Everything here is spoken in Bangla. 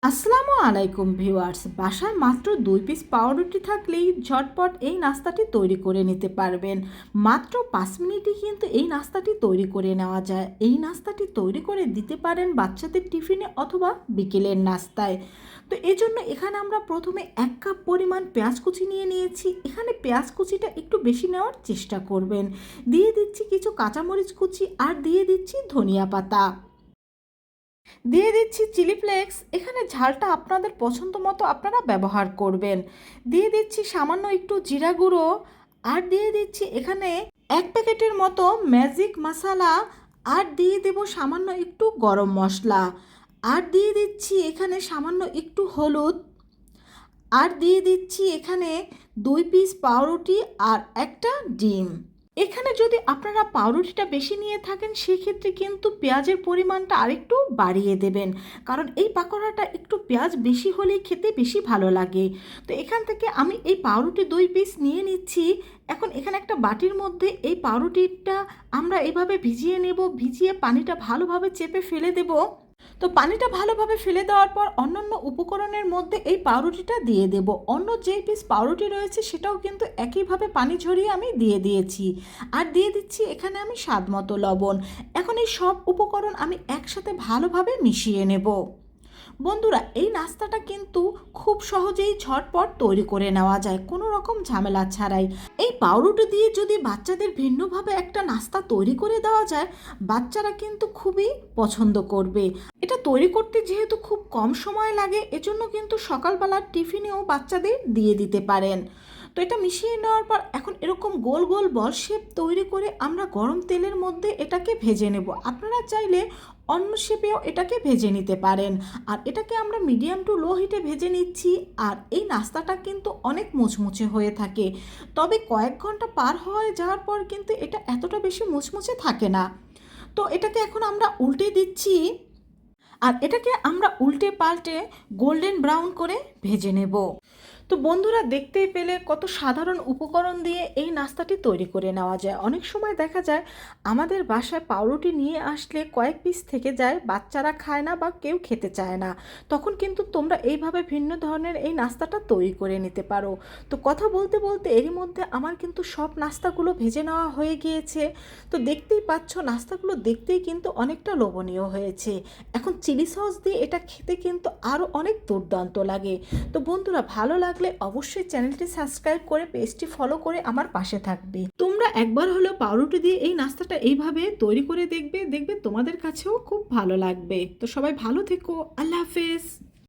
আসসালামু আলাইকুম ভিউয়ার্স, বাসায় মাত্র 2 পিস পাউরুটি থাকলেই ঝটপট এই নাস্তাটি তৈরি করে নিতে পারবেন। মাত্র 5 মিনিটে কিন্তু এই নাস্তাটি তৈরি করে নেওয়া যায়। এই নাস্তাটি তৈরি করে দিতে পারেন বাচ্চাদের টিফিনে অথবা বিকেলের নাস্তায়। তো এজন্য এখানে আমরা প্রথমে 1 কাপ পরিমাণ পেঁয়াজ কুচি নিয়ে নিয়েছি। এখানে পেঁয়াজ কুচিটা একটু বেশি নেওয়ার চেষ্টা করবেন। দিয়ে দিচ্ছি কিছু কাঁচামরিচ কুচি আর দিয়ে দিচ্ছি ধনিয়া পাতা, দিয়ে দিচ্ছি চিলি ফ্লেক্স। এখানে ঝালটা আপনাদের পছন্দ মতো আপনারা ব্যবহার করবেন। দিয়ে দিচ্ছি সামান্য একটু জিরা গুঁড়ো, আর দিয়ে দিচ্ছি এখানে 1 প্যাকেটের মতো ম্যাজিক মশলা, আর দিয়ে দেব সামান্য একটু গরম মশলা, আর দিয়ে দিচ্ছি এখানে সামান্য একটু হলুদ, আর দিয়ে দিচ্ছি এখানে 2 পিস পাউরুটি আর একটা ডিম। এখানে যদি আপনারা পাউরুটিটা বেশি নিয়ে থাকেন সেক্ষেত্রে কিন্তু পেঁয়াজের পরিমাণটা আরেকটু বাড়িয়ে দেবেন, কারণ এই পাকোড়াটা একটু পেঁয়াজ বেশি হলেই খেতে বেশি ভালো লাগে। তো এখান থেকে আমি এই পাউরুটি 2 পিস নিয়ে নিচ্ছি। এখন এখানে একটা বাটির মধ্যে এই পাউরুটিটা আমরা এভাবে ভিজিয়ে নেব, ভিজিয়ে পানিটা ভালোভাবে চেপে ফেলে দেব। তো পানিটা ভালোভাবে ফেলে দেওয়ার পর অন্যান্য উপকরণের মধ্যে এই পাউরুটিটা দিয়ে দেব। অন্য যেই পিস পাউরুটি রয়েছে সেটাও কিন্তু একইভাবে পানি ঝরিয়ে আমি দিয়ে দিয়েছি, আর দিয়ে দিচ্ছি এখানে আমি স্বাদ মতো লবণ। এখন এই সব উপকরণ আমি একসাথে ভালোভাবে মিশিয়ে নেব। বন্ধুরা, এই নাস্তাটা কিন্তু খুব সহজেই ঝটপট তৈরি করে নেওয়া যায় কোনো রকম ঝামেলা ছাড়াই। এই পাউরুটি দিয়ে যদি বাচ্চাদের ভিন্নভাবে একটা নাস্তা তৈরি করে দেওয়া যায়, বাচ্চারা কিন্তু খুবই পছন্দ করবে। এটা তৈরি করতে যেহেতু খুব কম সময় লাগে, এজন্য কিন্তু সকালবেলার টিফিনেও বাচ্চাদের দিয়ে দিতে পারেন। তো এটা মিশিয়ে নেওয়ার পর এখন এরকম গোল গোল বল শেপ তৈরি করে আমরা গরম তেলের মধ্যে এটাকে ভেজে নেব। আপনারা চাইলে অন্য শেপেও এটাকে ভেজে নিতে পারেন। আর এটাকে আমরা মিডিয়াম টু লো হিটে ভেজে নিচ্ছি। আর এই নাস্তাটা কিন্তু অনেক মুচমুচে হয়ে থাকে, তবে কয়েক ঘন্টা পার হয়ে যাওয়ার পর কিন্তু এটা এতটা বেশি মুচমুচে থাকে না। তো এটাকে এখন আমরা উল্টে দিচ্ছি, আর এটাকে আমরা উল্টে পাল্টে গোল্ডেন ব্রাউন করে ভেজে নেব। তো বন্ধুরা, দেখতেই পেলে কত সাধারণ উপকরণ দিয়ে এই নাস্তাটি তৈরি করে নেওয়া যায়। অনেক সময় দেখা যায় আমাদের বাসায় পাউরুটি নিয়ে আসলে কয়েক পিস থেকে যায়, বাচ্চারা খায় না বা কেউ খেতে চায় না, তখন কিন্তু তোমরা এইভাবে ভিন্ন ধরনের এই নাস্তাটা তৈরি করে নিতে পারো। তো কথা বলতে বলতে এরই মধ্যে আমার কিন্তু সব নাস্তাগুলো ভেজে নেওয়া হয়ে গিয়েছে। তো দেখতেই পাচ্ছ নাস্তাগুলো দেখতেই কিন্তু অনেকটা লোভনীয় হয়েছে। এখন চিলি সস দিয়ে এটা খেতে কিন্তু আরও অনেক দুর্দান্ত লাগে। তো বন্ধুরা, ভালো লাগলে অবশ্যই চ্যানেলটি সাবস্ক্রাইব করে পেজটি ফলো করে আমার পাশে থাকবে। তোমরা একবার হলেও পাউরুটি দিয়ে এই নাস্তাটা এইভাবে তৈরি করে দেখবে, দেখবে তোমাদের কাছেও খুব ভালো লাগবে। তো সবাই ভালো থেকো, আল্লাহ হাফেজ।